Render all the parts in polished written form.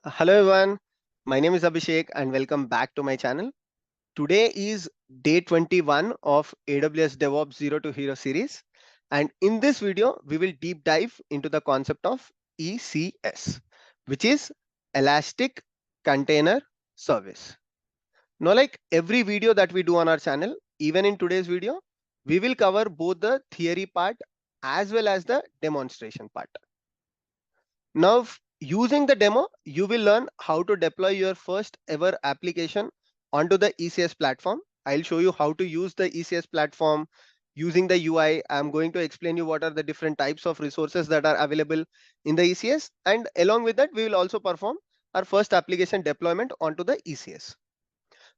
Hello everyone, my name is Abhishek and welcome back to my channel. Today is day 21 of AWS DevOps Zero to Hero series, and in this video we will deep dive into the concept of ECS, which is Elastic Container Service. Now, like every video that we do on our channel, even in today's video, we will cover both the theory part as well as the demonstration part. Now, using the demo, you will learn how to deploy your first ever application onto the ECS platform. I'll show you how to use the ECS platform using the UI. I'm going to explain you what are the different types of resources that are available in the ECS. And along with that, we will also perform our first application deployment onto the ECS.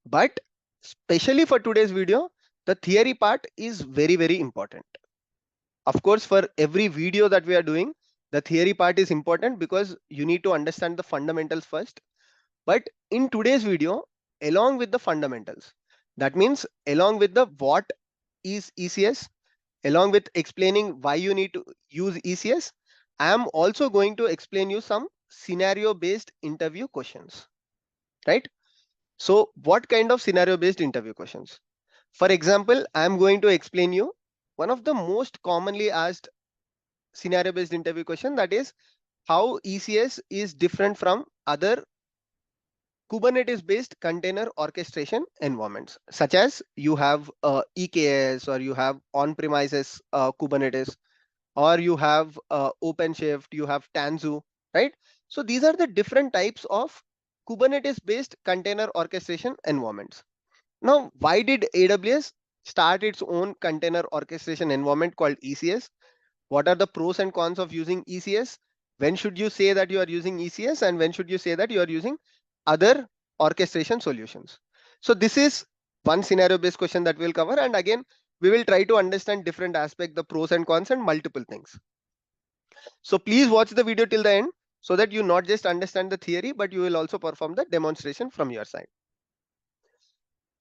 But especially for today's video, the theory part is very, very important. Of course, for every video that we are doing, the theory part is important because you need to understand the fundamentals first. But in today's video, along with the fundamentals, that means along with the what is ECS, along with explaining why you need to use ECS, I am also going to explain you some scenario based interview questions, right? So what kind of scenario based interview questions? For example, I am going to explain you one of the most commonly asked scenario based interview question, that is how ECS is different from other Kubernetes based container orchestration environments, such as you have EKS, or you have on premises Kubernetes, or you have OpenShift, you have Tanzu, right? So these are the different types of Kubernetes based container orchestration environments. Now, why did AWS start its own container orchestration environment called ECS? What are the pros and cons of using ECS? When should you say that you are using ECS, and when should you say that you are using other orchestration solutions? So this is one scenario based question that we'll cover. And again, we will try to understand different aspects, the pros and cons and multiple things. So please watch the video till the end so that you not just understand the theory, but you will also perform the demonstration from your side.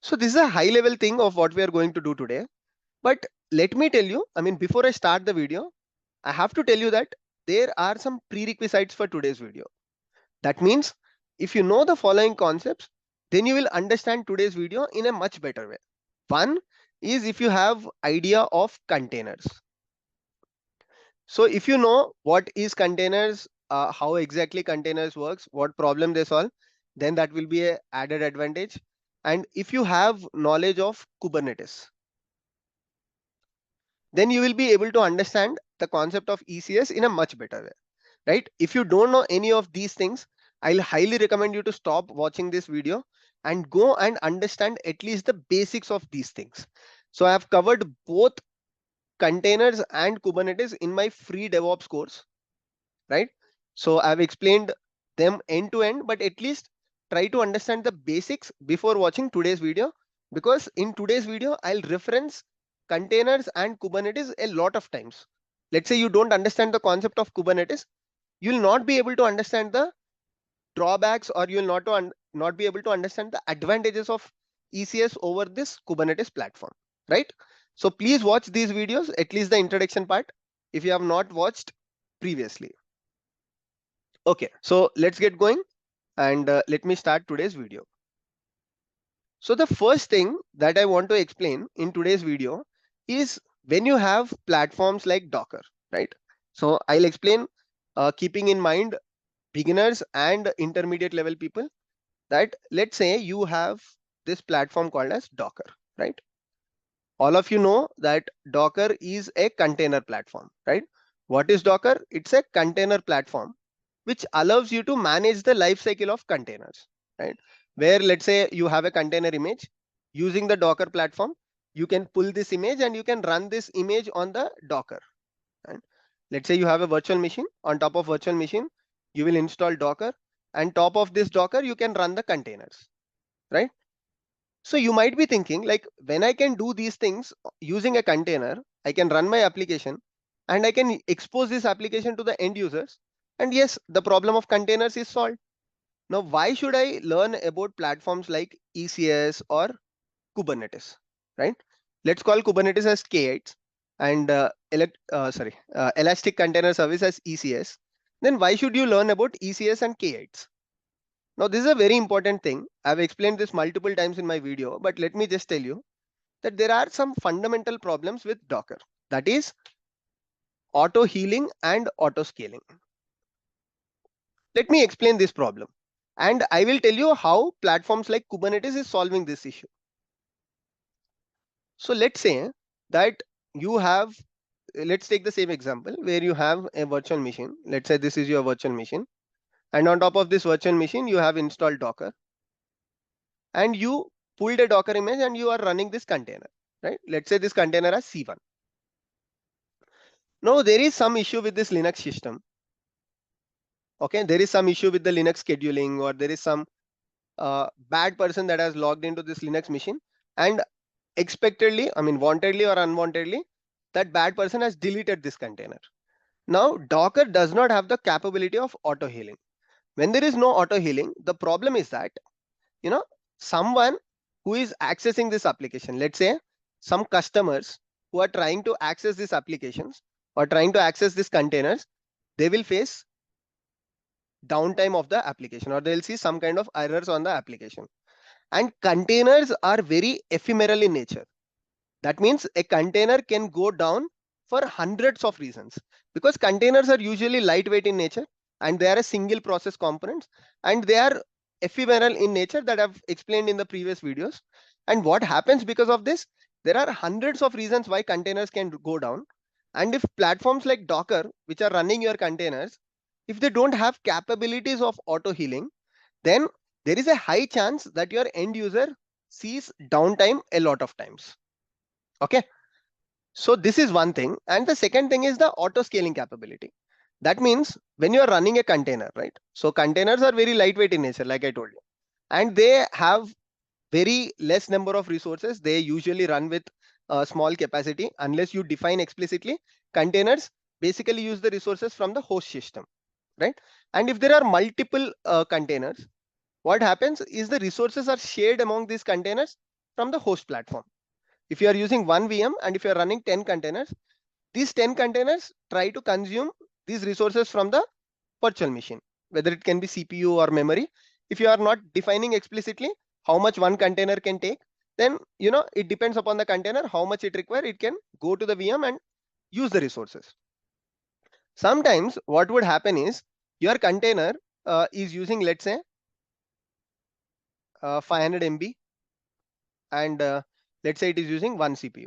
So this is a high level thing of what we are going to do today. But let me tell you, I mean, before I start the video, I have to tell you that there are some prerequisites for today's video. That means if you know the following concepts, then you will understand today's video in a much better way. One is if you have idea of containers. So if you know what is containers, how exactly containers works, what problem they solve, then that will be a added advantage. And if you have knowledge of Kubernetes, then you will be able to understand the concept of ECS in a much better way, right? If you don't know any of these things, I'll highly recommend you to stop watching this video and go and understand at least the basics of these things. So I have covered both containers and Kubernetes in my free DevOps course, right? So I've explained them end to end, but at least try to understand the basics before watching today's video, because in today's video, I'll reference containers and Kubernetes a lot of times. Let's say you don't understand the concept of Kubernetes, you will not be able to understand the drawbacks, or you will not be able to understand the advantages of ECS over this Kubernetes platform, right? So please watch these videos, at least the introduction part, if you have not watched previously. Okay, so let's get going, and let me start today's video. So the first thing that I want to explain in today's video is when you have platforms like Docker, right? So I'll explain keeping in mind beginners and intermediate level people, that let's say you have this platform called as Docker, right? All of you know that Docker is a container platform, right? What is Docker? It's a container platform which allows you to manage the life cycle of containers, right? Where let's say you have a container image, using the Docker platform, you can pull this image and you can run this image on the Docker. Right? Let's say you have a virtual machine. On top of virtual machine, you will install Docker, and top of this Docker, you can run the containers, right? So you might be thinking, like, when I can do these things using a container, I can run my application and I can expose this application to the end users. And yes, the problem of containers is solved. Now, why should I learn about platforms like ECS or Kubernetes, right? Let's call Kubernetes as K8 and Elastic Container Service as ECS. Then why should you learn about ECS and K8s? Now, this is a very important thing. I've explained this multiple times in my video, but let me just tell you that there are some fundamental problems with Docker. That is auto healing and auto scaling. Let me explain this problem. And I will tell you how platforms like Kubernetes is solving this issue. So let's say that you have, let's take the same example where you have a virtual machine. Let's say this is your virtual machine. And on top of this virtual machine, you have installed Docker. And you pulled a Docker image and you are running this container, right? Let's say this container has C1. Now there is some issue with this Linux system. Okay, there is some issue with the Linux scheduling, or there is some bad person that has logged into this Linux machine, and expectedly, I mean, wantedly or unwantedly, that bad person has deleted this container. Now, Docker does not have the capability of auto healing. When there is no auto healing, the problem is that, you know, someone who is accessing this application, let's say some customers who are trying to access these applications or trying to access these containers, they will face downtime of the application, or they'll see some kind of errors on the application. And containers are very ephemeral in nature. That means a container can go down for hundreds of reasons, because containers are usually lightweight in nature and they are a single process components, and they are ephemeral in nature, that I've explained in the previous videos. And what happens because of this? There are hundreds of reasons why containers can go down. And if platforms like Docker, which are running your containers, if they don't have capabilities of auto healing, then there is a high chance that your end user sees downtime a lot of times. Okay, so this is one thing. And the second thing is the auto scaling capability. That means when you are running a container, right? So containers are very lightweight in nature, like I told you, and they have very less number of resources. They usually run with a small capacity unless you define explicitly. Containers basically use the resources from the host system, right? And if there are multiple containers, what happens is the resources are shared among these containers from the host platform. If you are using one VM and if you are running 10 containers, these 10 containers try to consume these resources from the virtual machine, whether it can be CPU or memory. If you are not defining explicitly how much one container can take, then it depends upon the container, how much it requires. It can go to the VM and use the resources. Sometimes what would happen is your container is using, let's say, 500 MB, and let's say it is using one CPU.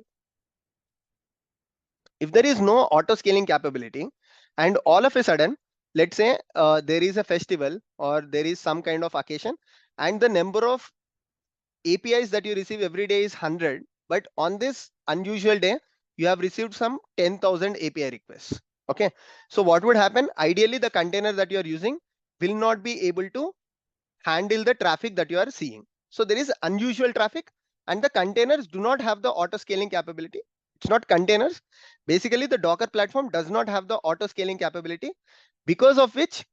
If there is no auto scaling capability, and all of a sudden, let's say there is a festival or there is some kind of occasion, and the number of APIs that you receive every day is 100, but on this unusual day, you have received some 10,000 API requests. Okay, so what would happen? Ideally, the container that you are using will not be able to handle the traffic that you are seeing. So there is unusual traffic, and the containers do not have the auto scaling capability. It's not containers. Basically, the Docker platform does not have the auto scaling capability, because of which,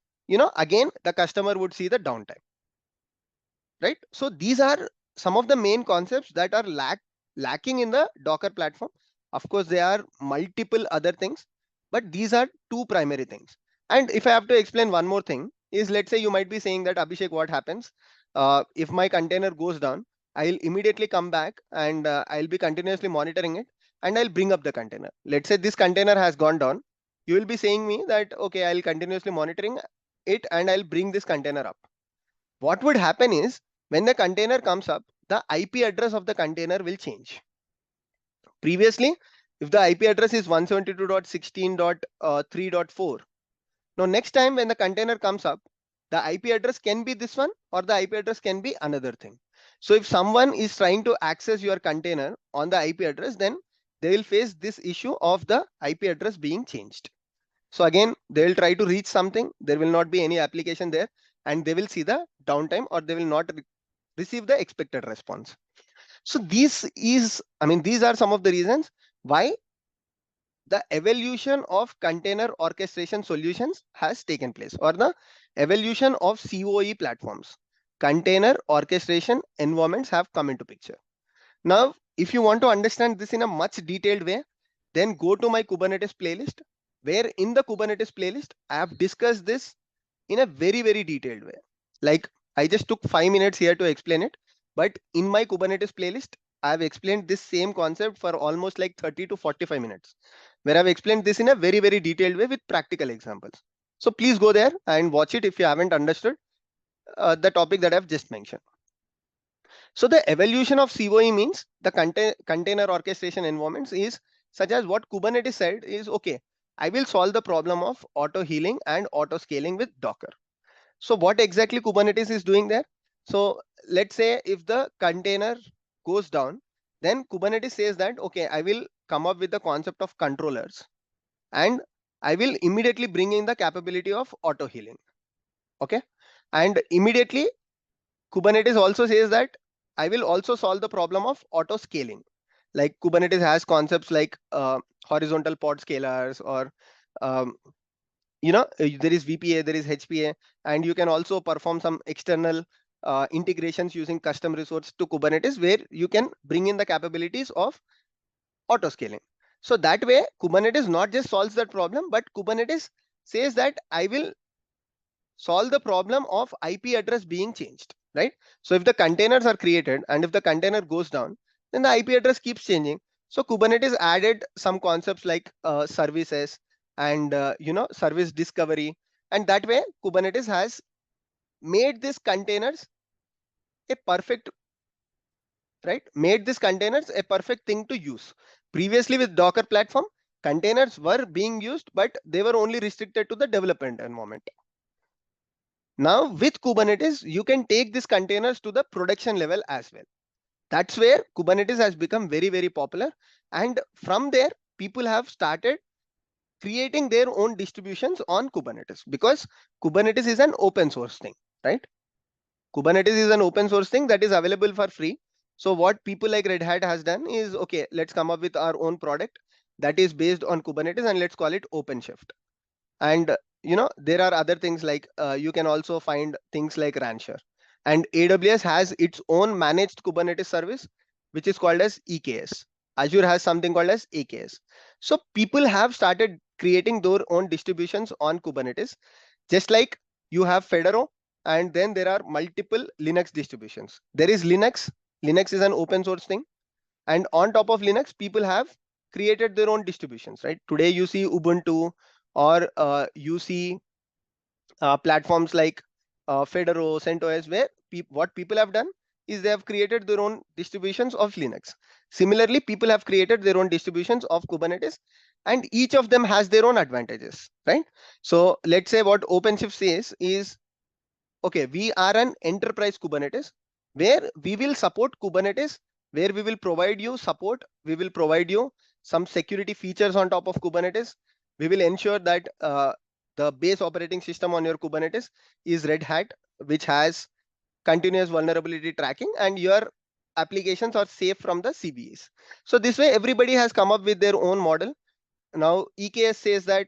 again, the customer would see the downtime, right? So these are some of the main concepts that are lacking in the Docker platform. Of course, there are multiple other things, but these are two primary things. And if I have to explain one more thing, is let's say you might be saying that, Abhishek, what happens if my container goes down? I'll immediately come back and I'll be continuously monitoring it, and I'll bring up the container. Let's say this container has gone down. You will be saying me that, okay, I'll continuously monitoring it and I'll bring this container up. What would happen is when the container comes up, the IP address of the container will change. Previously, if the IP address is 172.16.3.4, now next time when the container comes up, the IP address can be this one or the IP address can be another thing. So if someone is trying to access your container on the IP address, then they will face this issue of the IP address being changed. So again, they will try to reach something. There will not be any application there, and they will see the downtime, or they will not receive the expected response. So these are some of the reasons why the evolution of container orchestration solutions has taken place, or the evolution of COE platforms. Container orchestration environments have come into picture. Now, if you want to understand this in a much detailed way, then go to my Kubernetes playlist, where in the Kubernetes playlist, I have discussed this in a very, very detailed way. Like I just took 5 minutes here to explain it. But in my Kubernetes playlist, I've explained this same concept for almost like 30 to 45 minutes, where I've explained this in a very, very detailed way with practical examples. So please go there and watch it if you haven't understood the topic that I've just mentioned. So the evolution of COE means the container orchestration environments is such as what Kubernetes said is, okay, I will solve the problem of auto healing and auto scaling with Docker. So what exactly Kubernetes is doing there? So let's say if the container goes down, then Kubernetes says that, okay, I will come up with the concept of controllers and I will immediately bring in the capability of auto healing. Okay. And immediately Kubernetes also says that I will also solve the problem of auto scaling. Like Kubernetes has concepts like horizontal pod scalars, or um, there is VPA, there is HPA, and you can also perform some external integrations using custom resource to Kubernetes, where you can bring in the capabilities of auto scaling. So that way, Kubernetes not just solves that problem, but Kubernetes says that I will solve the problem of IP address being changed, right? So if the containers are created and if the container goes down, then the IP address keeps changing. So Kubernetes added some concepts like services and service discovery, and that way Kubernetes has made these containers a perfect, right? Made these containers a perfect thing to use. Previously with Docker platform, containers were being used, but they were only restricted to the development environment. Now with Kubernetes, you can take these containers to the production level as well. That's where Kubernetes has become very, very popular. And from there, people have started creating their own distributions on Kubernetes, because Kubernetes is an open source thing, right? Kubernetes is an open source thing that is available for free. So what people like Red Hat has done is, okay, let's come up with our own product that is based on Kubernetes and let's call it OpenShift. And there are other things like you can also find things like Rancher, and AWS has its own managed Kubernetes service which is called as EKS. Azure has something called as AKS. So people have started creating their own distributions on Kubernetes, just like you have Fedora, and then there are multiple Linux distributions. There is Linux is an open source thing, and on top of Linux people have created their own distributions, right? Today you see Ubuntu, or you see platforms like Fedora, CentOS, where what people have done is they have created their own distributions of Linux. Similarly, people have created their own distributions of Kubernetes, and each of them has their own advantages, right? So let's say what OpenShift says is, okay, we are an enterprise Kubernetes where we will support Kubernetes, where we will provide you support, we will provide you some security features on top of Kubernetes. We will ensure that the base operating system on your Kubernetes is Red Hat, which has continuous vulnerability tracking, and your applications are safe from the CVEs. So this way, everybody has come up with their own model. Now, EKS says that,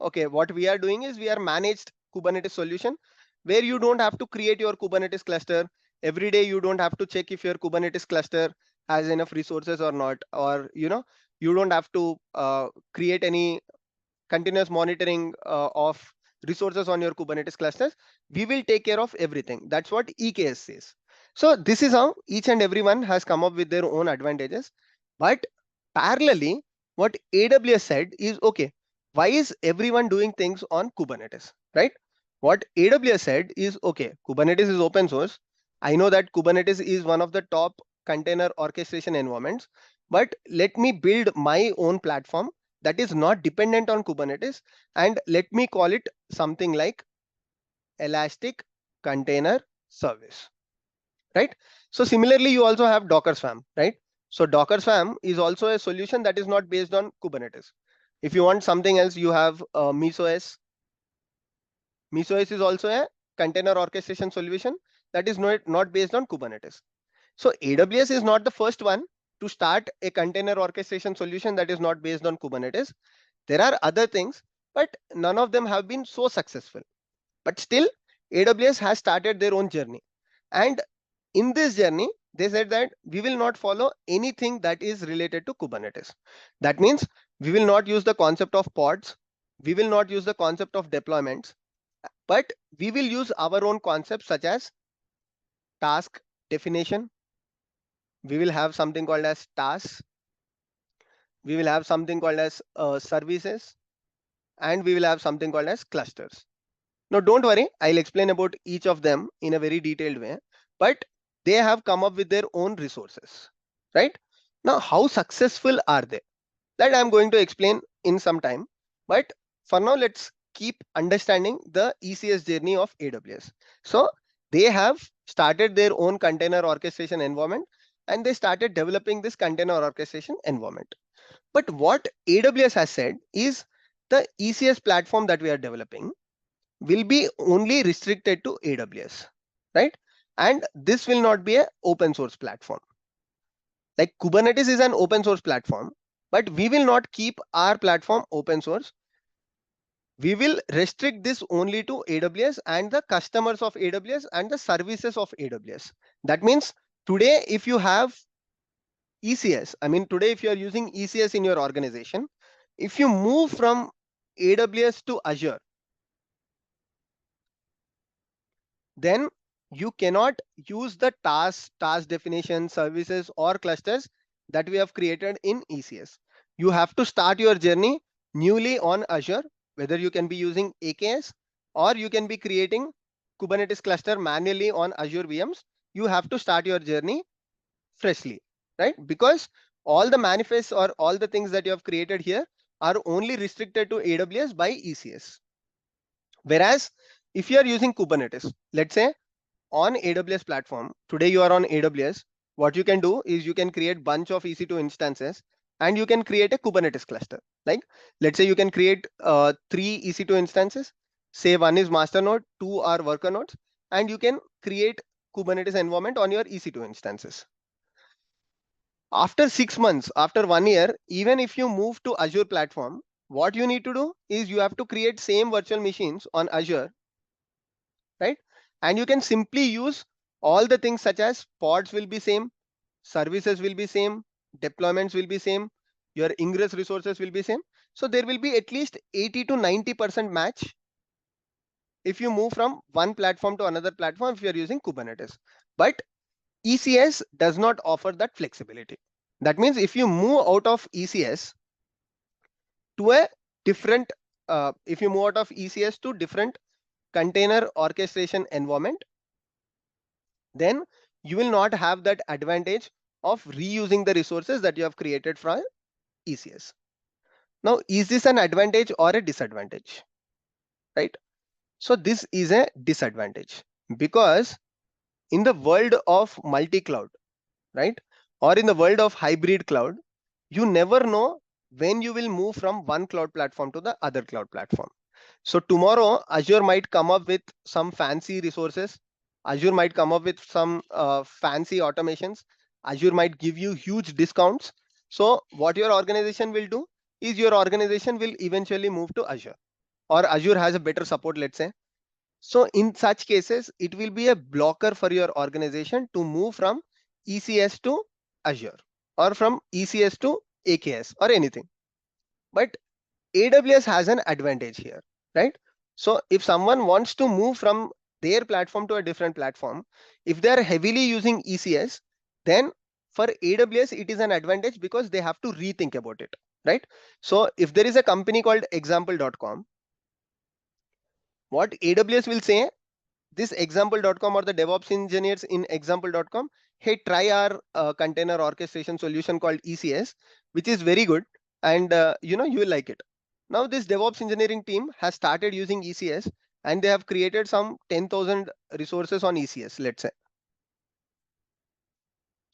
okay, what we are doing is we are managed Kubernetes solution where you don't have to create your Kubernetes cluster. Every day you don't have to check if your Kubernetes cluster has enough resources or not, or you don't have to create any continuous monitoring of resources on your Kubernetes clusters. We will take care of everything. That's what EKS says. So this is how each and everyone has come up with their own advantages. But parallelly, what AWS said is, okay, why is everyone doing things on Kubernetes, right? What AWS said is, okay, Kubernetes is open source. I know that Kubernetes is one of the top container orchestration environments, but let me build my own platform that is not dependent on Kubernetes, and let me call it something like Elastic Container Service, right? So similarly, you also have Docker Swarm, right? So Docker Swarm is also a solution that is not based on Kubernetes. If you want something else, you have MesoS. MesoS is also a container orchestration solution that is not based on Kubernetes. So AWS is not the first one to start a container orchestration solution that is not based on Kubernetes. There are other things, but none of them have been so successful. But still, AWS has started their own journey. And in this journey, they said that we will not follow anything that is related to Kubernetes. That means we will not use the concept of pods. We will not use the concept of deployments. but we will use our own concepts such as task definition. We will have something called as tasks. We will have something called as services, and we will have something called as clusters. Now, don't worry, I'll explain about each of them in a very detailed way, but they have come up with their own resources, right? Now, how successful are they? That I'm going to explain in some time. But for now, let's keep understanding the ECS journey of AWS. So they have started their own container orchestration environment, and they started developing this container orchestration environment. But what AWS has said is the ECS platform that we are developing will be only restricted to AWS, right? And this will not be an open source platform. Like Kubernetes is an open source platform, but we will not keep our platform open source. We will restrict this only to AWS and the customers of AWS and the services of AWS. That means today, if you have ECS, I mean, today, if you are using ECS in your organization, if you move from AWS to Azure, then you cannot use the task definition, services, or clusters that we have created in ECS. You have to start your journey newly on Azure, whether you can be using AKS or you can be creating Kubernetes cluster manually on Azure VMs. You have to start your journey freshly, right? Because all the manifests or all the things that you have created here are only restricted to AWS by ECS. Whereas if you are using Kubernetes, let's say on AWS platform, today you are on AWS, what you can do is you can create bunch of EC2 instances and you can create a Kubernetes cluster. Like, let's say you can create 3 EC2 instances, say one is master node, 2 are worker nodes, and you can create Kubernetes environment on your EC2 instances. After 6 months, after 1 year, even if you move to Azure platform, what you need to do is you have to create same virtual machines on Azure, right? And you can simply use all the things such as pods will be same, services will be same, deployments will be same, your ingress resources will be same. So there will be at least 80 to 90% match if you move from one platform to another platform if you are using Kubernetes. But ECS does not offer that flexibility. That means if you move out of ECS to a different, if you move out of ECS to different container orchestration environment, then you will not have that advantage of reusing the resources that you have created from ECS. Now, is this an advantage or a disadvantage, right? So this is a disadvantage because in the world of multi-cloud, right, or in the world of hybrid cloud, you never know when you will move from one cloud platform to the other cloud platform. So tomorrow, Azure might come up with some fancy resources. Azure might come up with some fancy automations. Azure might give you huge discounts. So what your organization will do is your organization will eventually move to Azure, or Azure has a better support, let's say. So in such cases, it will be a blocker for your organization to move from ECS to Azure or from ECS to AKS or anything. But AWS has an advantage here, right? So if someone wants to move from their platform to a different platform, if they are heavily using ECS, then for AWS, it is an advantage because they have to rethink about it, right? So if there is a company called example.com, what AWS will say, this example.com or the DevOps engineers in example.com, hey, try our container orchestration solution called ECS, which is very good, and you will like it. Now this DevOps engineering team has started using ECS and they have created some 10,000 resources on ECS, let's say.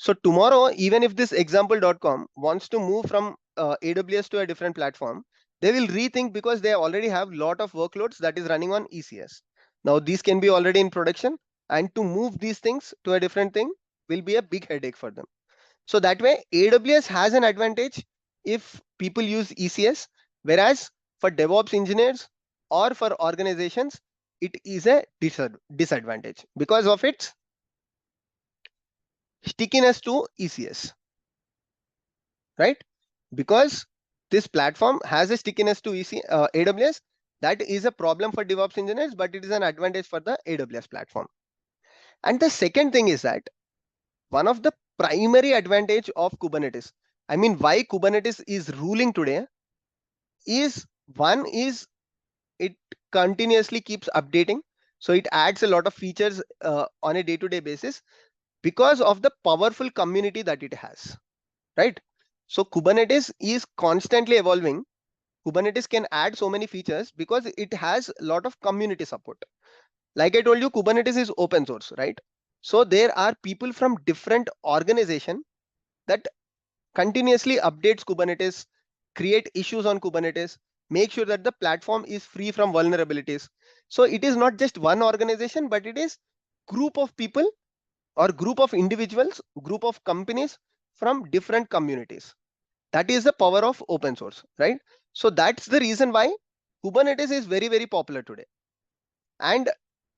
So tomorrow, even if this example.com wants to move from AWS to a different platform, they will rethink because they already have a lot of workloads that is running on ECS. Now these can be already in production, and to move these things to a different thing will be a big headache for them. So that way, AWS has an advantage if people use ECS, whereas for DevOps engineers or for organizations, it is a disadvantage because of its stickiness to ECS, right? Because this platform has a stickiness to AWS, That is a problem for DevOps engineers, but it is an advantage for the AWS platform. And the second thing is that one of the primary advantage of Kubernetes, I mean, why Kubernetes is ruling today is one is it continuously keeps updating. So it adds a lot of features on a day-to-day basis because of the powerful community that it has, right? So Kubernetes is constantly evolving. Kubernetes can add so many features because it has a lot of community support. Like I told you, Kubernetes is open source, right? So there are people from different organizations that continuously updates Kubernetes, create issues on Kubernetes, make sure that the platform is free from vulnerabilities. So it is not just one organization, but it is group of people or group of individuals, group of companies from different communities. That is the power of open source, right? So that's the reason why Kubernetes is very, very popular today. And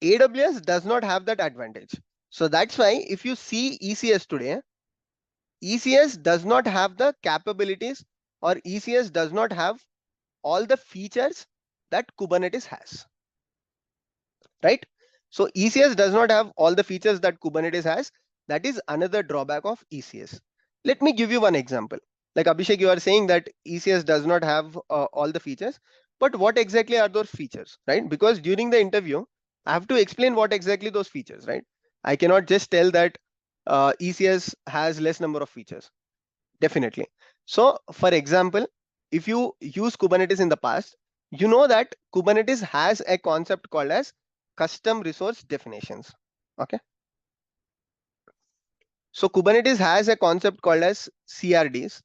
AWS does not have that advantage. So that's why if you see ECS today, ECS does not have the capabilities, or ECS does not have all the features that Kubernetes has, right? So ECS does not have all the features that Kubernetes has. That is another drawback of ECS. Let me give you one example. Like Abhishek, you are saying that ECS does not have all the features, but what exactly are those features, right? Because during the interview, I have to explain what exactly those features, right? I cannot just tell that ECS has less number of features. Definitely. So for example, if you use Kubernetes in the past, you know that Kubernetes has a concept called as custom resource definitions. Okay. So Kubernetes has a concept called as CRDs,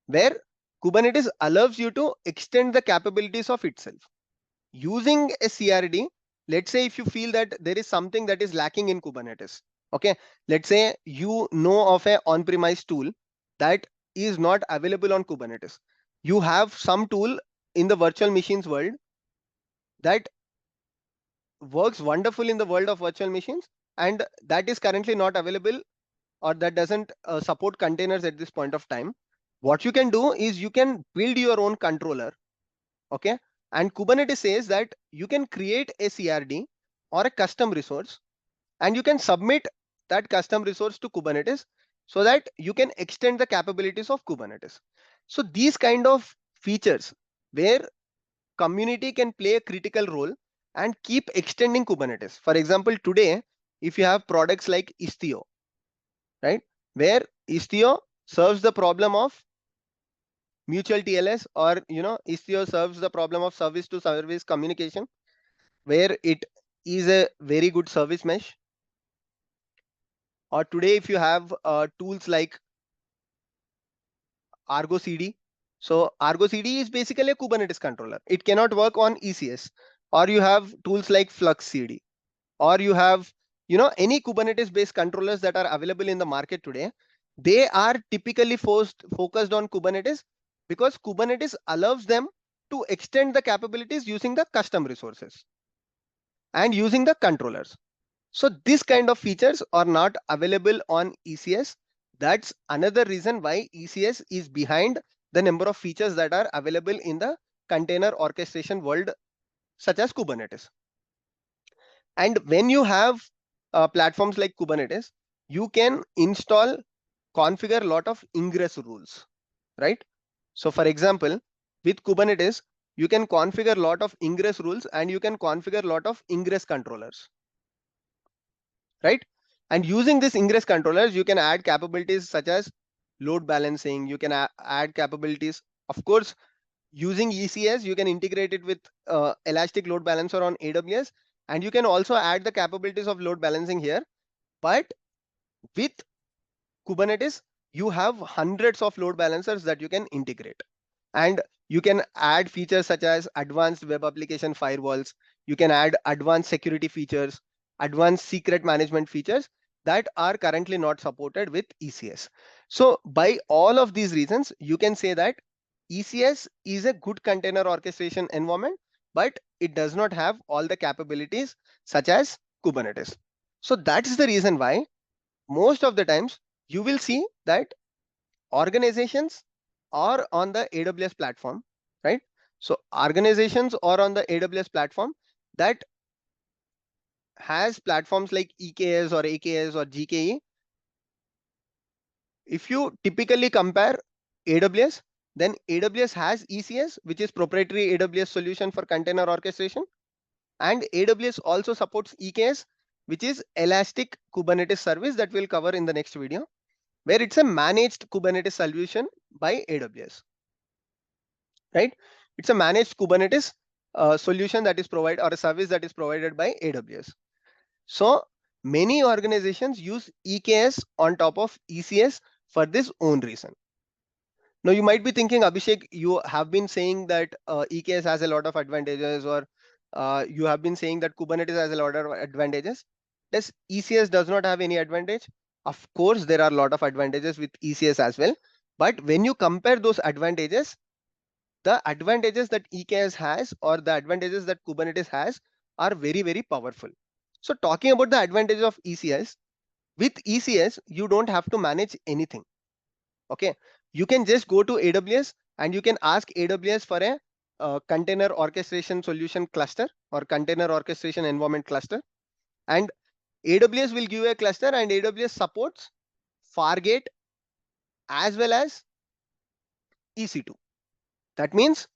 where Kubernetes allows you to extend the capabilities of itself. Using a CRD, let's say if you feel that there is something that is lacking in Kubernetes, okay, let's say you know of a on-premise tool that is not available on Kubernetes. You have some tool in the virtual machines world that works wonderful in the world of virtual machines, and that is currently not available, or that doesn't support containers at this point of time. What you can do is you can build your own controller. Okay. And Kubernetes says that you can create a CRD or a custom resource, and you can submit that custom resource to Kubernetes so that you can extend the capabilities of Kubernetes. So these kind of features where community can play a critical role and keep extending Kubernetes. For example, today, if you have products like Istio, right, where Istio serves the problem of mutual TLS, or Istio serves the problem of service to service communication, where it is a very good service mesh. Or today, if you have tools like Argo CD, so Argo CD is basically a Kubernetes controller. It cannot work on ECS. Or you have tools like Flux CD, or you have any Kubernetes based controllers that are available in the market today. They are typically focused on Kubernetes because Kubernetes allows them to extend the capabilities using the custom resources and using the controllers. So this kind of features are not available on ECS. That's another reason why ECS is behind the number of features that are available in the container orchestration world, such as Kubernetes. And when you have platforms like Kubernetes, you can install, configure a lot of ingress rules, right? So for example, with Kubernetes, you can configure a lot of ingress rules, and you can configure a lot of ingress controllers, right? And using this ingress controllers, you can add capabilities such as load balancing. You can add capabilities, of course, using ECS, you can integrate it with Elastic Load Balancer on AWS, and you can also add the capabilities of load balancing here. But with Kubernetes, you have hundreds of load balancers that you can integrate. And you can add features such as advanced web application firewalls. You can add advanced security features, advanced secret management features that are currently not supported with ECS. So by all of these reasons, you can say that ECS is a good container orchestration environment, but it does not have all the capabilities such as Kubernetes. So that's the reason why most of the times you will see that organizations are on the AWS platform, right? So organizations are on the AWS platform that has platforms like EKS or AKS or GKE. If you typically compare AWS, then AWS has ECS, which is proprietary AWS solution for container orchestration. And AWS also supports EKS, which is Elastic Kubernetes Service that we'll cover in the next video, where it's a managed Kubernetes solution by AWS, right? It's a managed Kubernetes solution that is provided, or a service that is provided by AWS. So many organizations use EKS on top of ECS for this own reason. Now you might be thinking, Abhishek, you have been saying that EKS has a lot of advantages, or you have been saying that Kubernetes has a lot of advantages. Does ECS does not have any advantage? Of course, there are a lot of advantages with ECS as well. But when you compare those advantages, the advantages that EKS has or the advantages that Kubernetes has are very, very powerful. So talking about the advantages of ECS, with ECS, you don't have to manage anything. Okay, you can just go to AWS and you can ask AWS for a container orchestration solution cluster or container orchestration environment cluster, and AWS will give you a cluster, and AWS supports Fargate as well as EC2. That means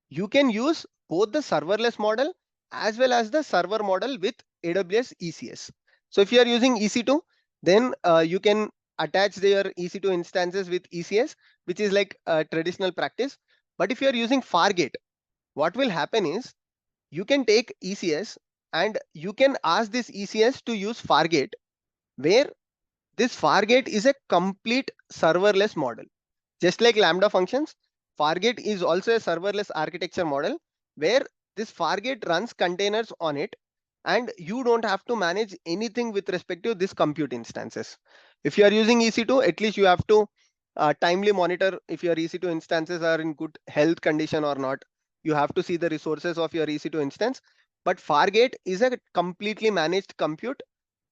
you can use both the serverless model as well as the server model with AWS ECS. So if you are using EC2, then you can attach their EC2 instances with ECS, which is like a traditional practice. But if you are using Fargate, what will happen is you can take ECS and you can ask this ECS to use Fargate, where this Fargate is a complete serverless model. Just like Lambda functions, Fargate is also a serverless architecture model where this Fargate runs containers on it, and you don't have to manage anything with respect to this compute instances. If you are using EC2, at least you have to timely monitor if your EC2 instances are in good health condition or not. You have to see the resources of your EC2 instance. But Fargate is a completely managed compute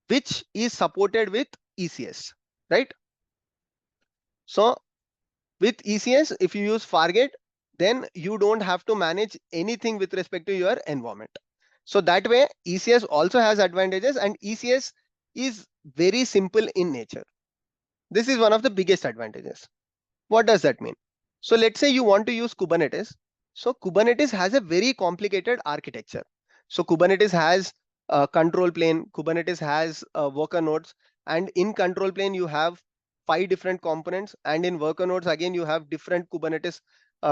which is supported with ECS, right? So with ECS, if you use Fargate, then you don't have to manage anything with respect to your environment. So that way, ECS also has advantages, and ECS is very simple in nature. This is one of the biggest advantages. What does that mean? So let's say you want to use Kubernetes. So Kubernetes has a very complicated architecture. So Kubernetes has a control plane, Kubernetes has worker nodes, and in control plane you have 5 different components, and in worker nodes again you have different Kubernetes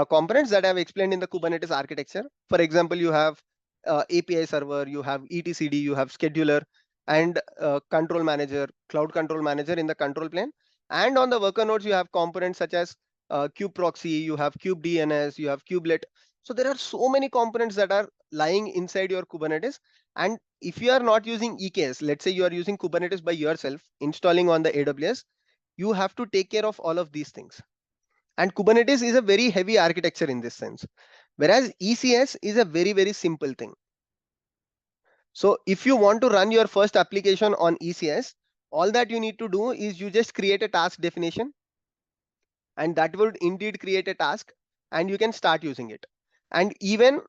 components that I have explained in the Kubernetes architecture. For example, you have API server, you have etcd, you have scheduler, and control manager, cloud control manager in the control plane. And on the worker nodes, you have components such as kube proxy, you have kube DNS, you have kubelet. So there are so many components that are lying inside your Kubernetes. And if you are not using EKS, let's say you are using Kubernetes by yourself, installing on the AWS, you have to take care of all of these things. And Kubernetes is a very heavy architecture in this sense, whereas ECS is a very, very simple thing. So if you want to run your first application on ECS, all that you need to do is you just create a task definition, and that would indeed create a task, and you can start using it. And even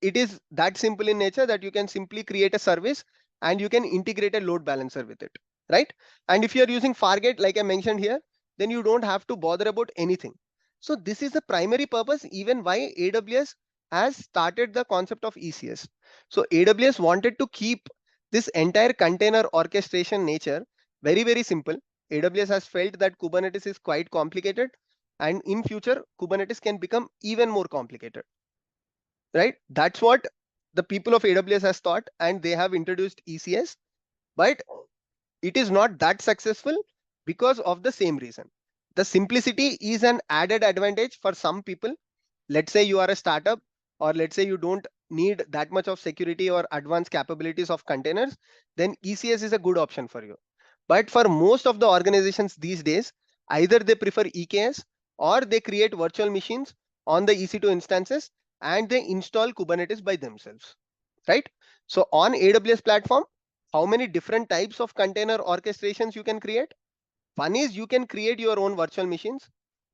it is that simple in nature that you can simply create a service and you can integrate a load balancer with it, right? And if you're using Fargate, like I mentioned here, then you don't have to bother about anything. So this is the primary purpose even why AWS has started the concept of ECS. So AWS wanted to keep this entire container orchestration nature very, very simple. AWS has felt that Kubernetes is quite complicated, and in future Kubernetes can become even more complicated, right? That's what the people of AWS has thought, and they have introduced ECS, but it is not that successful because of the same reason. The simplicity is an added advantage for some people. Let's say you are a startup, or let's say you don't need that much of security or advanced capabilities of containers, then ECS is a good option for you. But for most of the organizations these days, either they prefer EKS or they create virtual machines on the EC2 instances and they install Kubernetes by themselves, right? So on AWS platform, how many different types of container orchestrations you can create? One is you can create your own virtual machines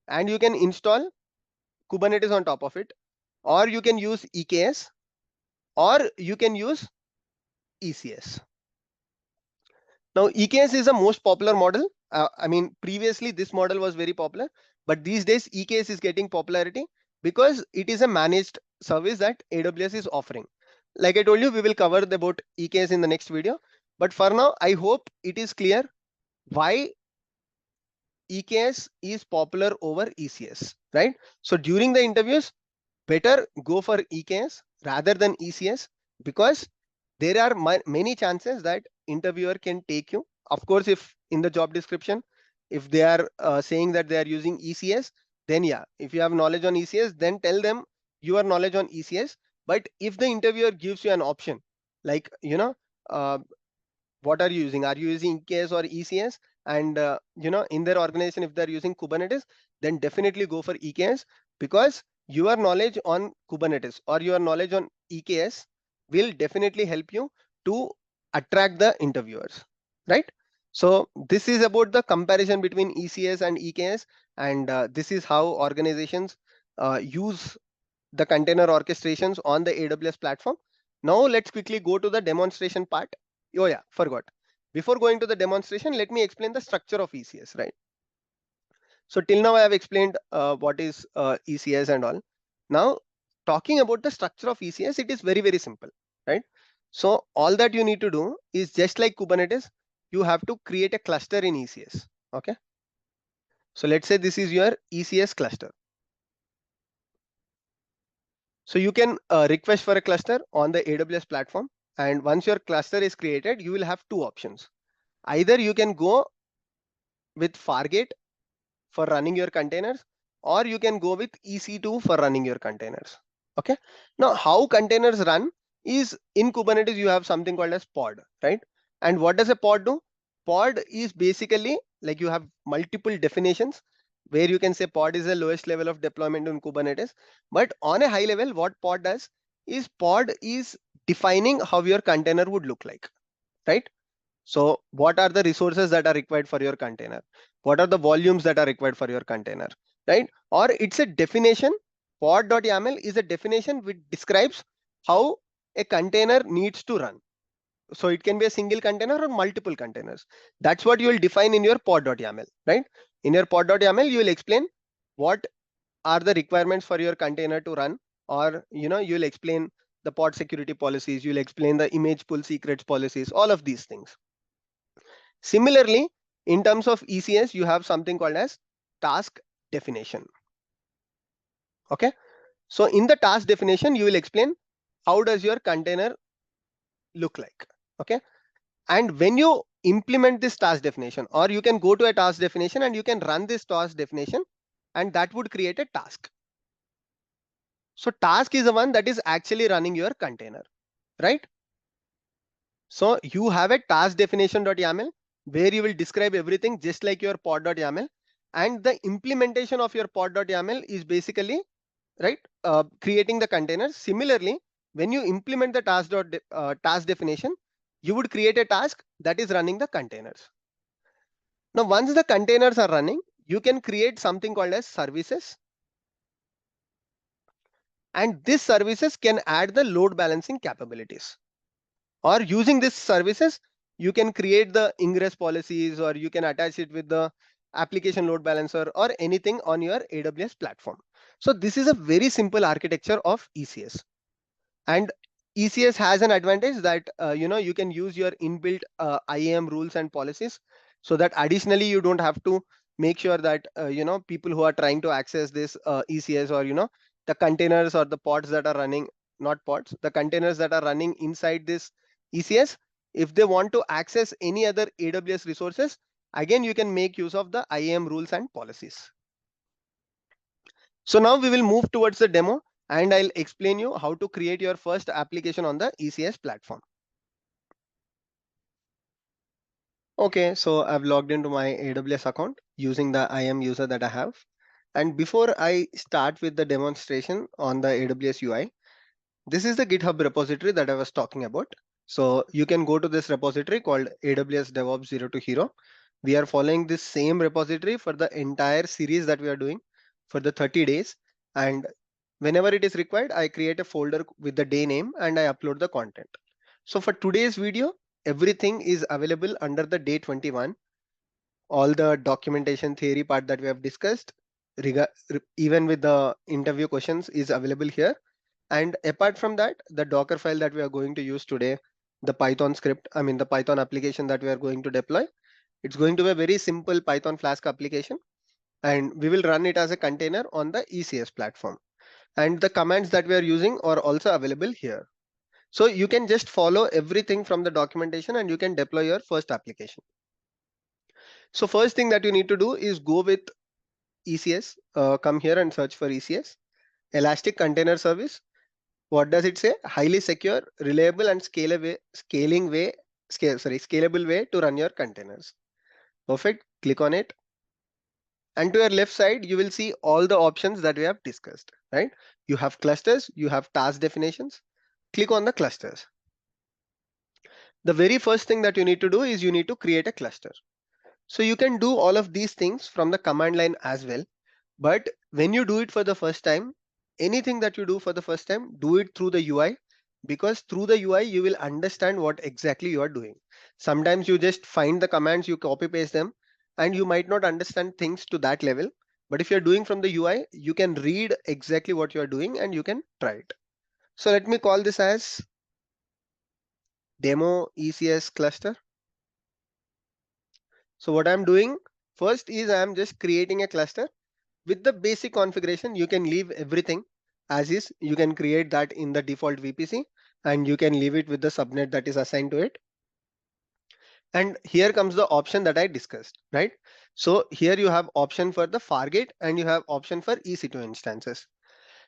and you can install Kubernetes on top of it. or you can use EKS, or you can use ECS. Now, EKS is the most popular model. I mean, previously this model was very popular, but these days EKS is getting popularity because it is a managed service that AWS is offering. Like I told you, we will cover about EKS in the next video. But for now, I hope it is clear why EKS is popular over ECS, right? So during the interviews, better go for EKS rather than ECS, because there are many chances that interviewer can take you. Of course, if in the job description, if they are saying that they are using ECS, then yeah, if you have knowledge on ECS, then tell them your knowledge on ECS. But if the interviewer gives you an option, like, uh, what are you using? Are you using EKS or ECS? And in their organization, if they're using Kubernetes, then definitely go for EKS, because your knowledge on Kubernetes or your knowledge on EKS will definitely help you to attract the interviewers, right? So this is about the comparison between ECS and EKS, and this is how organizations use the container orchestrations on the AWS platform. Now let's quickly go to the demonstration part. Oh yeah, forgot. Before going to the demonstration, let me explain the structure of ECS, right? So till now I have explained what is ECS and all. Now talking about the structure of ECS, it is very, very simple, right? So all that you need to do is just like Kubernetes, you have to create a cluster in ECS, okay? So let's say this is your ECS cluster. So you can request for a cluster on the AWS platform. And once your cluster is created, you will have two options. Either you can go with Fargate for running your containers, or you can go with EC2 for running your containers. Okay. Now, how containers run is in Kubernetes, you have something called as pod, right? And what does a pod do? Pod is basically like you have multiple definitions where you can say pod is the lowest level of deployment in Kubernetes. But on a high level, what pod does is pod is defining how your container would look like, right? So what are the resources that are required for your container? What are the volumes that are required for your container, right? Or it's a definition. Pod.yaml is a definition which describes how a container needs to run. So it can be a single container or multiple containers. That's what you will define in your pod.yaml, right? In your pod.yaml, you will explain what are the requirements for your container to run, or you'll explain the pod security policies, you'll explain the image pull secrets policies, all of these things. Similarly, in terms of ECS, you have something called as task definition. Okay. So in the task definition, you will explain how does your container look like. Okay. And when you implement this task definition, or you can go to a task definition and you can run this task definition, and that would create a task. So task is the one that is actually running your container, right? So you have a task definition.yaml where you will describe everything just like your pod.yaml, and the implementation of your pod.yaml is basically, right, creating the containers. Similarly, when you implement the task definition, you would create a task that is running the containers. Now, once the containers are running, you can create something called as services, and these services can add the load balancing capabilities. Or using these services, you can create the ingress policies, or you can attach it with the application load balancer or anything on your AWS platform. So this is a very simple architecture of ECS. And ECS has an advantage that you can use your inbuilt IAM rules and policies, so that additionally you don't have to make sure that people who are trying to access this ECS, or the containers or the pods that are running, not pods, the containers that are running inside this ECS, if they want to access any other AWS resources, again you can make use of the IAM rules and policies. So now we will move towards the demo, and I'll explain you how to create your first application on the ECS platform. Okay, so I've logged into my AWS account using the IAM user that I have. And before I start with the demonstration on the AWS UI, this is the GitHub repository that I was talking about. So you can go to this repository called AWS DevOps 0 to Hero. We are following this same repository for the entire series that we are doing for the 30 days. And Whenever it is required, I create a folder with the day name and I upload the content. So for today's video, everything is available under the day 21. All the documentation theory part that we have discussed, even with the interview questions, is available here. And apart from that, the Docker file that we are going to use today, the Python script, the Python application that we are going to deploy, it's going to be a very simple Python Flask application, and we will run it as a container on the ECS platform. And the commands that we are using are also available here. So you can just follow everything from the documentation and you can deploy your first application. So first thing that you need to do is go with ECS. Come here and search for ECS. Elastic Container Service. What does it say? Highly secure, reliable, and scalable way to run your containers. Perfect. Click on it. And to your left side, you will see all the options that we have discussed, right? You have clusters, you have task definitions. Click on the clusters. The very first thing that you need to do is you need to create a cluster. So you can do all of these things from the command line as well. But when you do it for the first time, anything that you do for the first time, do it through the UI, because through the UI, you will understand what exactly you are doing. Sometimes you just find the commands, you copy paste them, and you might not understand things to that level. But if you're doing from the UI, you can read exactly what you are doing and you can try it. So let me call this as demo ECS cluster. So what I'm doing first is I'm just creating a cluster. With the basic configuration, you can leave everything as is. You can create that in the default VPC and you can leave it with the subnet that is assigned to it. And here comes the option that I discussed, right? So here you have option for the Fargate and you have option for EC2 instances.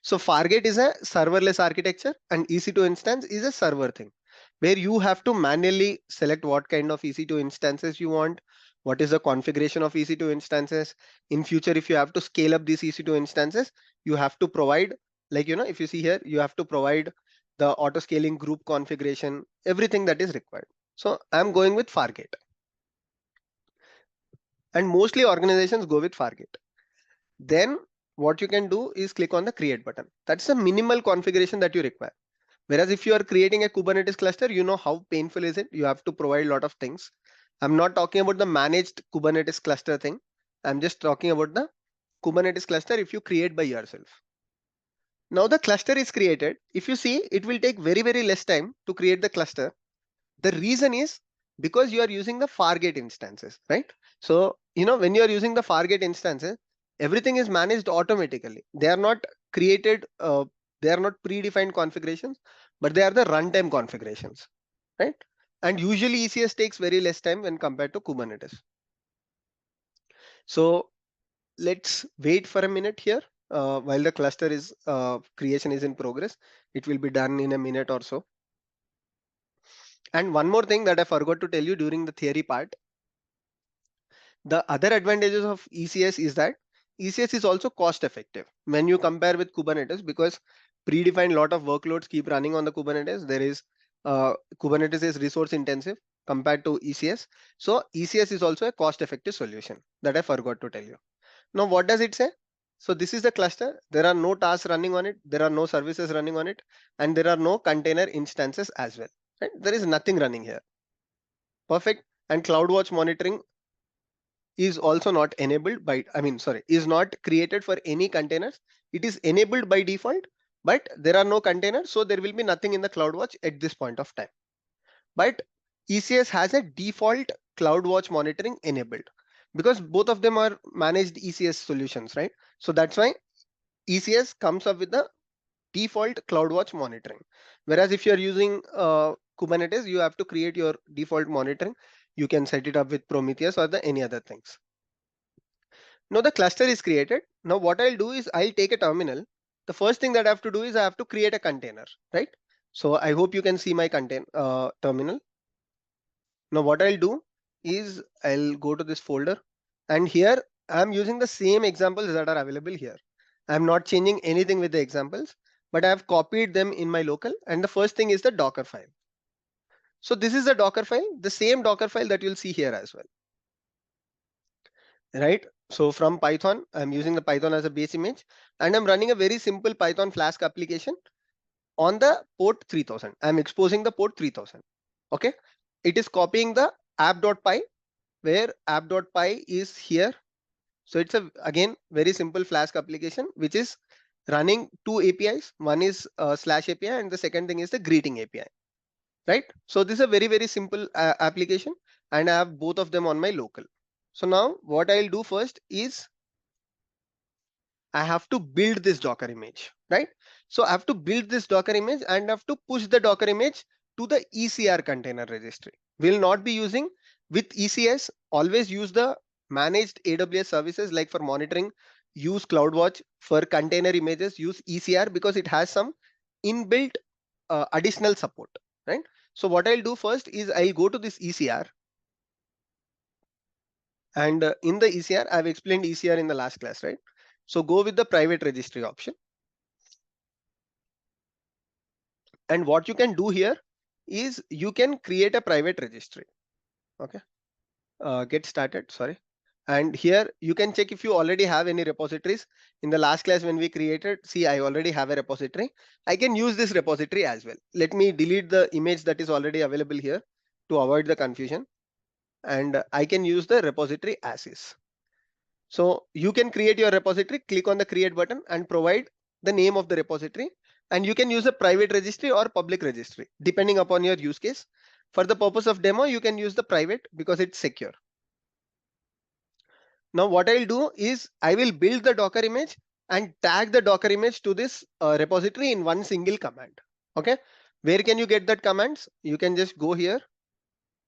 So Fargate is a serverless architecture and EC2 instance is a server thing where you have to manually select what kind of EC2 instances you want, what is the configuration of EC2 instances. In future, if you have to scale up these EC2 instances, you have to provide, like, if you see here, you have to provide the auto scaling group configuration, everything that is required. So I'm going with Fargate. And mostly organizations go with Fargate. Then what you can do is click on the create button. That's the minimal configuration that you require. Whereas if you are creating a Kubernetes cluster, you know how painful is it? You have to provide a lot of things. I'm not talking about the managed Kubernetes cluster thing. I'm just talking about the Kubernetes cluster if you create by yourself. Now the cluster is created. If you see, it will take very, very less time to create the cluster. The reason is because you are using the Fargate instances, right? So, when you are using the Fargate instances, everything is managed automatically. They are not created, they are not predefined configurations, but they are the runtime configurations, right? And usually ECS takes very less time when compared to Kubernetes. So let's wait for a minute here while the cluster is creation is in progress. It will be done in a minute or so. And one more thing that I forgot to tell you during the theory part, the other advantages of ECS is that ECS is also cost effective when you compare with Kubernetes, because predefined lot of workloads keep running on the Kubernetes. There is Kubernetes is resource intensive compared to ECS. So ECS is also a cost effective solution that I forgot to tell you. Now, what does it say? So this is the cluster. There are no tasks running on it. There are no services running on it. And there are no container instances as well. Right? There is nothing running here. Perfect. And CloudWatch monitoring is also not enabled by, is not created for any containers. It is enabled by default, but there are no containers. So there will be nothing in the CloudWatch at this point of time. But ECS has a default CloudWatch monitoring enabled because both of them are managed ECS solutions, right? So that's why ECS comes up with the default CloudWatch monitoring. Whereas if you're using Kubernetes, you have to create your default monitoring. You can set it up with Prometheus or any other things. Now the cluster is created. Now what I'll do is I'll take a terminal. The first thing that I have to do is I have to create a container, right? So I hope you can see my terminal. Now what I'll do is I'll go to this folder, and here I'm using the same examples that are available here. I'm not changing anything with the examples, but I've copied them in my local. And the first thing is the Docker file. So this is the Docker file, the same Docker file that you'll see here as well, right? So from Python, I'm using the Python as a base image, and I'm running a very simple Python Flask application on the port 3000. I'm exposing the port 3000. Okay. It is copying the app.py, where app.py is here. So it's a, again, very simple Flask application, which is running two APIs. One is slash API and the second thing is the greeting API, right? So this is a very, very simple application, and I have both of them on my local. So now what I'll do first is I have to build this Docker image, right? So I have to build this Docker image and I have to push the Docker image to the ECR container registry. We'll not be using with ECS. Always use the managed AWS services, like for monitoring, use CloudWatch. For container images, use ECR because it has some inbuilt additional support, right? So what I'll do first is I'll go to this ECR, and in the ECR, I've explained ECR in the last class, right? So go with the private registry option. And what you can do here is you can create a private registry. Okay, get started. Sorry. And here you can check if you already have any repositories. In the last class when we created, see, I already have a repository. I can use this repository as well. Let me delete the image that is already available here to avoid the confusion. And I can use the repository as is. So you can create your repository, click on the create button and provide the name of the repository. And you can use a private registry or public registry, depending upon your use case. For the purpose of demo, you can use the private because it's secure. Now what I'll do is I will build the Docker image and tag the Docker image to this repository in one single command. Okay, where can you get that commands? You can just go here.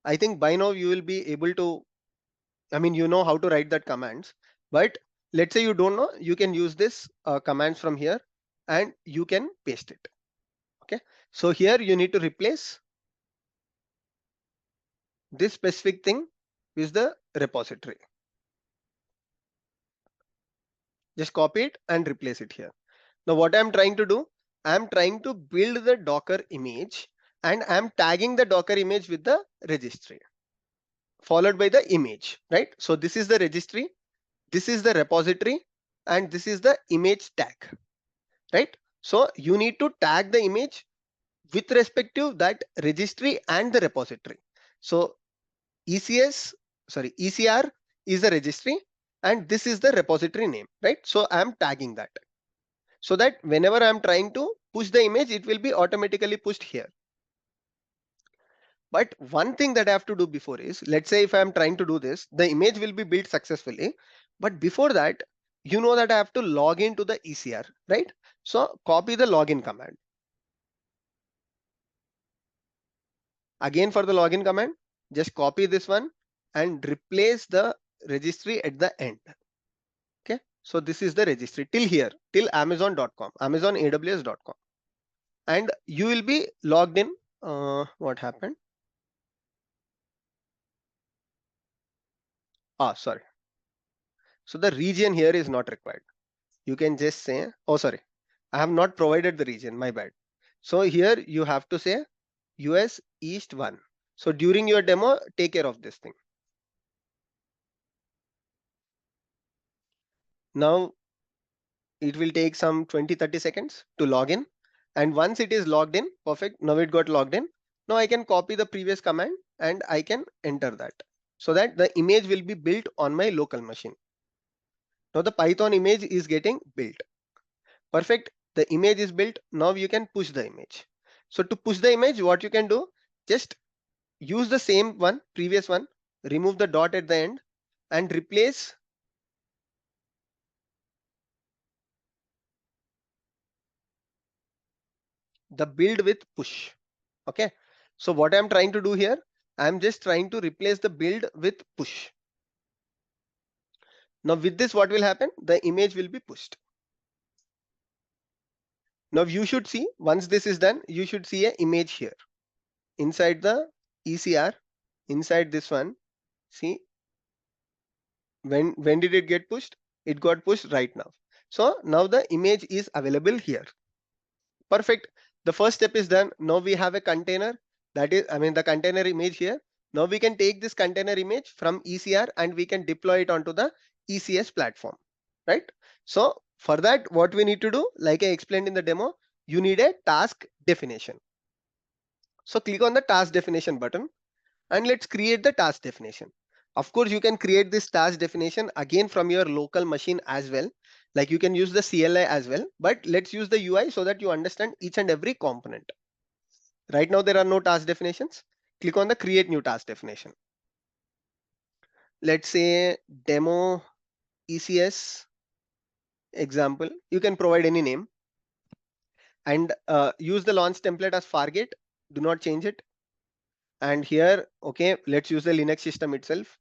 I think by now you will be able to, I mean, you know how to write that commands, but let's say you don't know, you can use this commands from here and you can paste it. Okay, so here you need to replace this specific thing with the repository. Just copy it and replace it here. Now what I'm trying to do, I'm trying to build the Docker image and I'm tagging the Docker image with the registry followed by the image, right? So this is the registry, this is the repository, and this is the image tag, right? So you need to tag the image with respect to that registry and the repository. So ECR is the registry and this is the repository name, right? So I'm tagging that so that whenever I'm trying to push the image, it will be automatically pushed here. But one thing that I have to do before is, let's say if I'm trying to do this, the image will be built successfully. But before that, you know that I have to log into the ECR, right? So copy the login command. Again, for the login command, just copy this one and replace the registry at the end. Okay, so this is the registry till here, till amazon.com, AWS.com. And you will be logged in. What happened? Sorry. So the region here is not required. You can just say, oh, sorry, I have not provided the region, my bad. So here you have to say US East 1. So during your demo, take care of this thing. Now it will take some 20-30 seconds to log in. And once it is logged in, perfect. Now it got logged in. Now I can copy the previous command and I can enter that so that the image will be built on my local machine. Now the Python image is getting built. Perfect. The image is built. Now you can push the image. So to push the image, what you can do, just use the same one, previous one, remove the dot at the end and replace the build with push. Okay. So what I'm trying to do here, I'm just trying to replace the build with push. Now with this, what will happen? The image will be pushed. Now you should see, once this is done, you should see an image here inside the ECR, inside this one. See, when did it get pushed? It got pushed right now. So now the image is available here. Perfect. The first step is done. Now we have a container, that is, I mean, the container image here. Now we can take this container image from ECR and we can deploy it onto the ECS platform, right? So for that, what we need to do, like I explained in the demo, you need a task definition. So click on the task definition button and let's create the task definition. Of course, you can create this task definition again from your local machine as well. Like you can use the CLI as well, but let's use the UI so that you understand each and every component. Right now, there are no task definitions. Click on the create new task definition. Let's say demo ECS example. You can provide any name and use the launch template as Fargate. Do not change it. And here, okay, let's use the Linux system itself.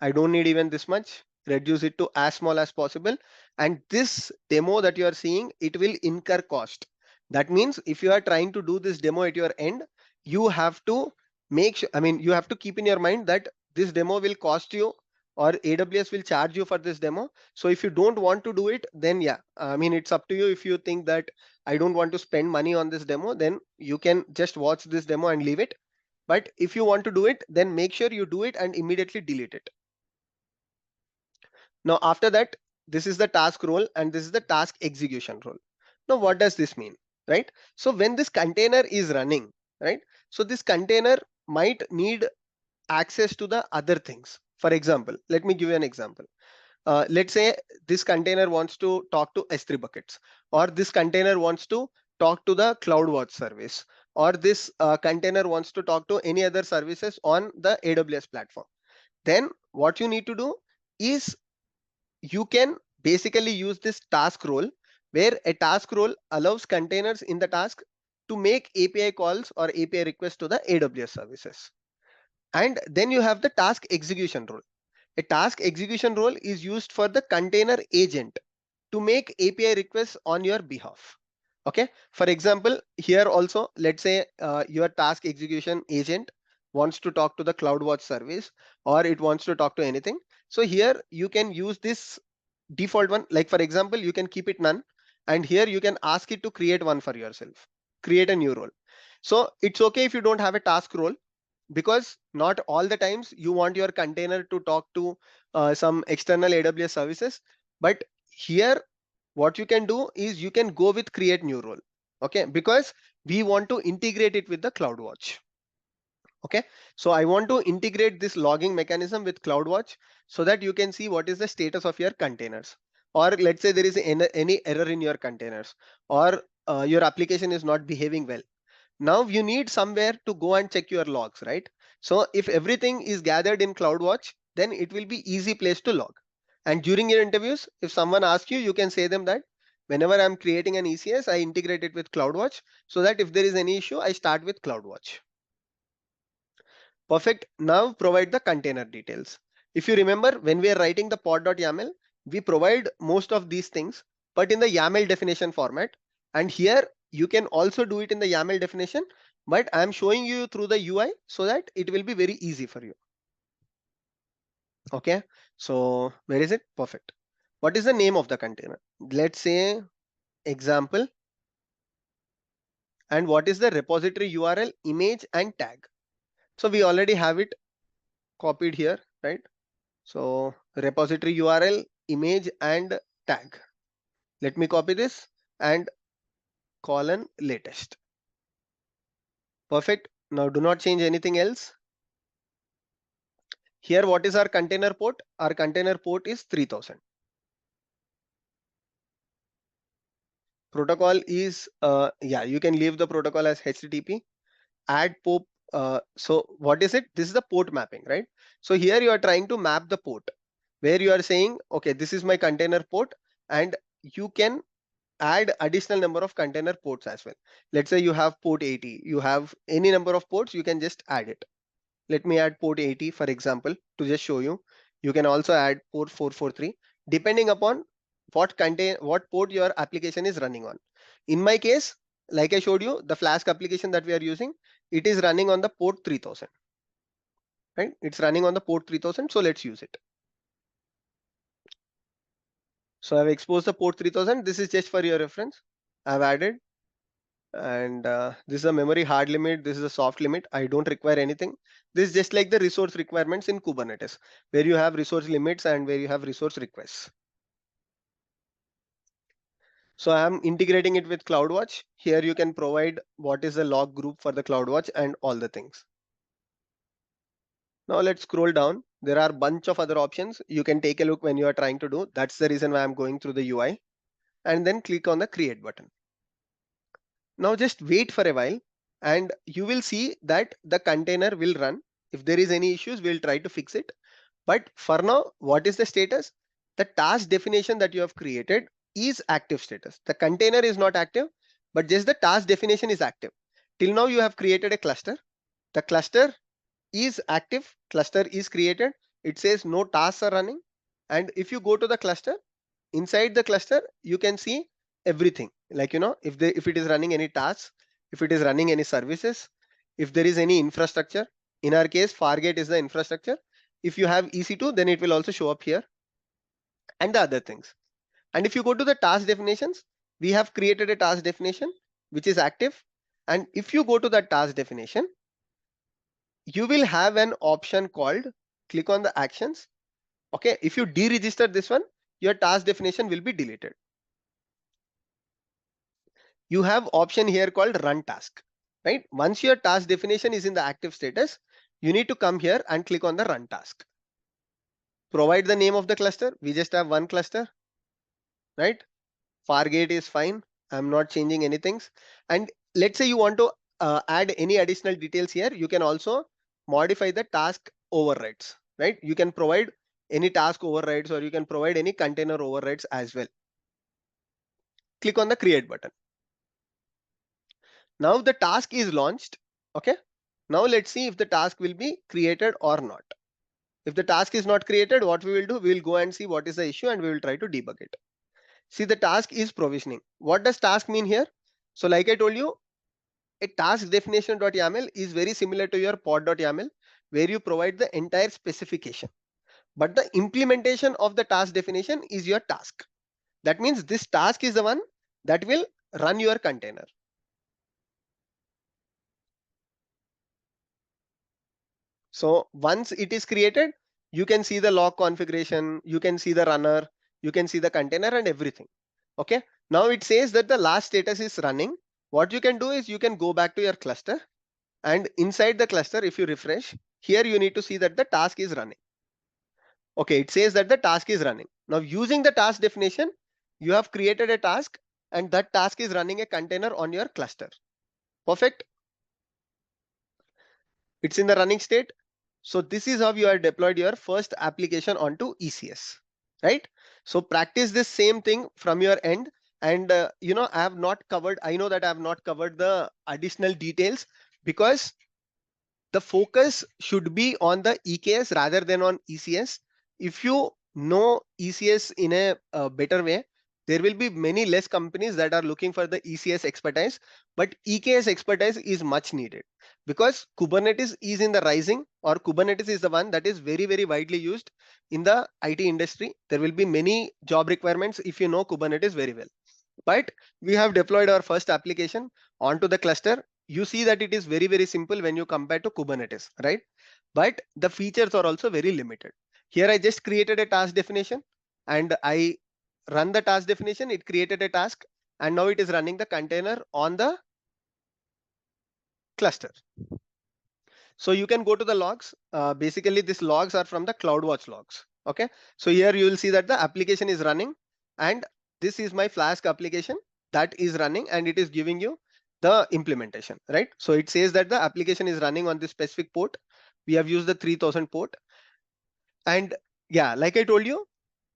I don't need even this much. Reduce it to as small as possible. And this demo that you are seeing, it will incur cost. That means if you are trying to do this demo at your end, you have to make sure, I mean, you have to keep in your mind that this demo will cost you or AWS will charge you for this demo. So if you don't want to do it, then yeah, I mean, it's up to you. If you think that I don't want to spend money on this demo, then you can just watch this demo and leave it. But if you want to do it, then make sure you do it and immediately delete it. Now, after that, this is the task role and this is the task execution role. Now, what does this mean, right? So when this container is running, right? So this container might need access to the other things. For example, let me give you an example. Let's say this container wants to talk to S3 buckets, or this container wants to talk to the CloudWatch service, or this container wants to talk to any other services on the AWS platform. Then what you need to do is you can basically use this task role where a task role allows containers in the task to make API calls or API requests to the AWS services. And then you have the task execution role. A task execution role is used for the container agent to make API requests on your behalf. Okay. For example, here also, let's say your task execution agent wants to talk to the CloudWatch service or it wants to talk to anything. So here you can use this default one. Like for example, you can keep it none. And here you can ask it to create one for yourself, create a new role. So it's okay if you don't have a task role, because not all the times you want your container to talk to some external AWS services. But here, what you can do is you can go with create new role. Okay, because we want to integrate it with the CloudWatch. Okay, so I want to integrate this logging mechanism with CloudWatch so that you can see what is the status of your containers. Or let's say there is any error in your containers, or your application is not behaving well. Now you need somewhere to go and check your logs, right? So if everything is gathered in CloudWatch, then it will be easy place to log. And during your interviews, if someone asks you, you can say them that whenever I'm creating an ECS, I integrate it with CloudWatch so that if there is any issue, I start with CloudWatch. Perfect. Now provide the container details. If you remember, when we are writing the pod.yaml, we provide most of these things, but in the YAML definition format. And here you can also do it in the YAML definition, but I'm showing you through the UI so that it will be very easy for you. Okay, so where is it? Perfect. What is the name of the container? Let's say example. And what is the repository URL, image and tag? So we already have it copied here, right? So repository URL, image and tag. Let me copy this and colon latest. Perfect. Now do not change anything else. Here, what is our container port? Our container port is 3000. Protocol is, yeah, you can leave the protocol as HTTP. Add port. So what is it? This is the port mapping, right? So here you are trying to map the port where you are saying, okay, this is my container port, and you can add additional number of container ports as well. Let's say you have port 80, you have any number of ports, you can just add it. Let me add port 80, for example, to just show you. You can also add port 443, depending upon what port your application is running on. In my case, like I showed you, the Flask application that we are using, it is running on the port 3000, right? It's running on the port 3000, so let's use it. So I've exposed the port 3000. This is just for your reference. I've added. And this is a memory hard limit. This is a soft limit. I don't require anything. This is just like the resource requirements in Kubernetes, where you have resource limits and where you have resource requests. So I'm integrating it with CloudWatch. Here you can provide what is the log group for the CloudWatch and all the things. Now let's scroll down. There are a bunch of other options you can take a look when you are trying to do. That's the reason why I'm going through the UI, and then click on the create button. Now just wait for a while and you will see that the container will run. If there is any issues, we'll try to fix it. But for now, what is the status? The task definition that you have created is active status. The container is not active, but just the task definition is active. Till now, you have created a cluster. The cluster is active, cluster is created. It says no tasks are running. And if you go to the cluster, inside the cluster, you can see everything. Like, if it is running any tasks, if it is running any services, if there is any infrastructure. In our case, Fargate is the infrastructure. If you have EC2, then it will also show up here, and the other things. And if you go to the task definitions, we have created a task definition which is active. And if you go to the task definition, you will have an option called click on the actions. Okay, if you deregister this one, your task definition will be deleted. You have option here called run task, right? Once your task definition is in the active status, you need to come here and click on the run task. Provide the name of the cluster. We just have one cluster, right? Fargate is fine. I'm not changing anything. And let's say you want to add any additional details here. You can also modify the task overrides, right? You can provide any task overrides or you can provide any container overrides as well. Click on the create button. Now the task is launched. Okay. Now let's see if the task will be created or not. If the task is not created, what we will do, we will go and see what is the issue and we will try to debug it. See, the task is provisioning. What does task mean here? So like I told you, a task definition.yaml is very similar to your pod.yaml, where you provide the entire specification. But the implementation of the task definition is your task. That means this task is the one that will run your container. So once it is created, you can see the log configuration, you can see the runner, you can see the container and everything. Okay. Now it says that the last status is running. What you can do is you can go back to your cluster, and inside the cluster, if you refresh, here you need to see that the task is running. Okay, it says that the task is running. Now using the task definition, you have created a task and that task is running a container on your cluster. Perfect. It's in the running state. So this is how you have deployed your first application onto ECS, right? So practice this same thing from your end. And I have not covered, I know that I have not covered the additional details because the focus should be on the EKS rather than on ECS. If you know ECS in a better way, there will be many less companies that are looking for the ECS expertise, but EKS expertise is much needed because Kubernetes is in the rising, or Kubernetes is the one that is very, very widely used in the IT industry. There will be many job requirements if you know Kubernetes very well. But we have deployed our first application onto the cluster. You see that it is very, very simple when you compare to Kubernetes, right? But the features are also very limited. Here I just created a task definition and I run the task definition. It created a task and now it is running the container on the cluster. So you can go to the logs. Basically, these logs are from the CloudWatch logs. Okay. So here you will see that the application is running and this is my Flask application that is running and it is giving you the implementation, right? So it says that the application is running on this specific port. We have used the 3000 port. And yeah, like I told you,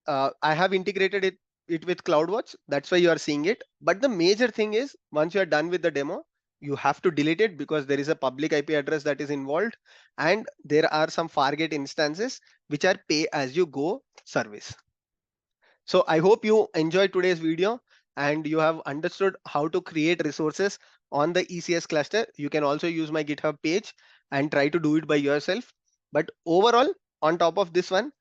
I have integrated it with CloudWatch. That's why you are seeing it. But the major thing is once you are done with the demo, you have to delete it because there is a public IP address that is involved. And there are some Fargate instances which are pay as you go service. So I hope you enjoyed today's video and you have understood how to create resources on the ECS cluster. You can also use my GitHub page and try to do it by yourself. But overall, on top of this one,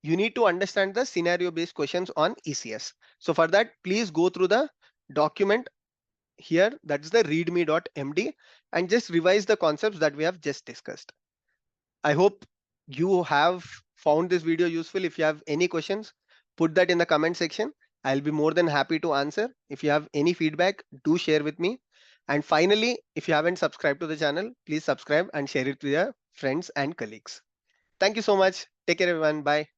you need to understand the scenario based questions on ECS. So for that, please go through the document here, that's the readme.md, and just revise the concepts that we have just discussed. I hope you have found this video useful. If you have any questions, put that in the comment section. I'll be more than happy to answer. If you have any feedback, do share with me. And finally, if you haven't subscribed to the channel, please subscribe and share it with your friends and colleagues. Thank you so much. Take care, everyone. Bye.